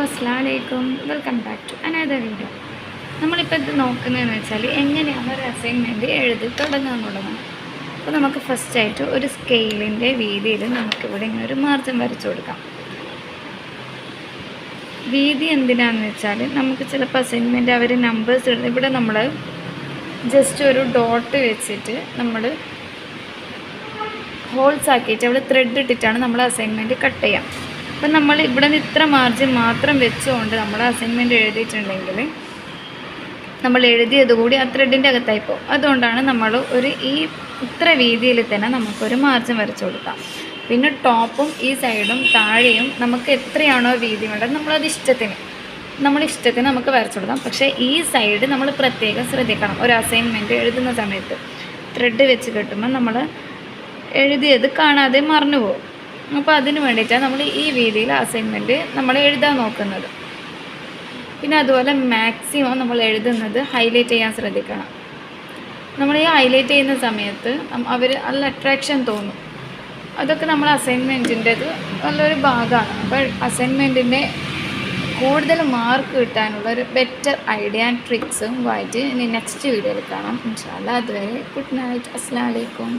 അസ്സലാമലൈക്കും, welcome back to another video. നമ്മളിപ്പോൾ ഇത് നോക്കുന്നതെന്ന് വെച്ചാൽ എങ്ങനെയാണ് ഒരു അസൈൻമെൻറ്റ് എഴുതി തുടങ്ങാന്നുള്ളതാണ്. അപ്പോൾ നമുക്ക് ഫസ്റ്റായിട്ട് ഒരു സ്കെയിലിൻ്റെ വീതിയിൽ നമുക്കിവിടെ ഇങ്ങനെ ഒരു മാർജിൻ വരച്ചു കൊടുക്കാം. വീതി എന്തിനാണെന്ന് വെച്ചാൽ നമുക്ക് ചിലപ്പോൾ അസൈൻമെൻറ്റ് അവർ നമ്പേഴ്സ് ഇവിടെ നമ്മൾ ജസ്റ്റ് ഒരു ഡോട്ട് വെച്ചിട്ട് നമ്മൾ ഹോൾസ് ആക്കിയിട്ട് അവിടെ ത്രെഡ് ഇട്ടിട്ടാണ് നമ്മൾ അസൈൻമെൻറ്റ് കട്ട് ചെയ്യാം. അപ്പം നമ്മൾ ഇവിടെ നിന്ന് ഇത്ര മാർജിൻ മാത്രം വെച്ചുകൊണ്ട് നമ്മൾ അസൈൻമെൻറ്റ് എഴുതിയിട്ടുണ്ടെങ്കിൽ നമ്മൾ എഴുതിയത് കൂടി ആ ത്രെഡിൻ്റെ അകത്തായി പോകും. അതുകൊണ്ടാണ് നമ്മൾ ഇത്ര വീതിയിൽ തന്നെ നമുക്കൊരു മാർജിൻ വരച്ചു കൊടുക്കാം. പിന്നെ ടോപ്പും ഈ സൈഡും താഴെയും നമുക്ക് എത്രയാണോ വീതി വേണ്ടത് നമ്മളത് ഇഷ്ടത്തിന് നമുക്ക് വരച്ചു കൊടുക്കാം. പക്ഷേ ഈ സൈഡ് നമ്മൾ പ്രത്യേകം ശ്രദ്ധിക്കണം. ഒരു അസൈൻമെൻറ്റ് എഴുതുന്ന സമയത്ത് ത്രെഡ് വെച്ച് കെട്ടുമ്പോൾ നമ്മൾ എഴുതിയത് കാണാതെ മറന്നു പോകും. അപ്പോൾ അതിന് വേണ്ടിയിട്ടാണ് നമ്മൾ ഈ രീതിയിൽ അസൈൻമെൻറ്റ് നമ്മൾ എഴുതാൻ നോക്കുന്നത്. പിന്നെ അതുപോലെ മാക്സിമം നമ്മൾ എഴുതുന്നത് ഹൈലൈറ്റ് ചെയ്യാൻ ശ്രദ്ധിക്കണം. നമ്മൾ ഈ ഹൈലൈറ്റ് ചെയ്യുന്ന സമയത്ത് നല്ല അട്രാക്ഷൻ തോന്നും. അതൊക്കെ നമ്മൾ അസൈൻമെൻറ്റിൻ്റെത് നല്ലൊരു ഭാഗമാണ്. അപ്പോൾ അസൈൻമെൻറ്റിൻ്റെ കൂടുതൽ മാർക്ക് കിട്ടാനുള്ള ഒരു ബെറ്റർ ഐഡിയ ആൻഡ് ട്രിക്സും ആയിട്ട് ഇനി നെക്സ്റ്റ് വീഡിയോയിൽ കാണാം ഇൻഷാ അല്ലാഹ്. അതുവരെ ഗുഡ് നൈറ്റ്, അസ്സലാമു അലൈക്കും.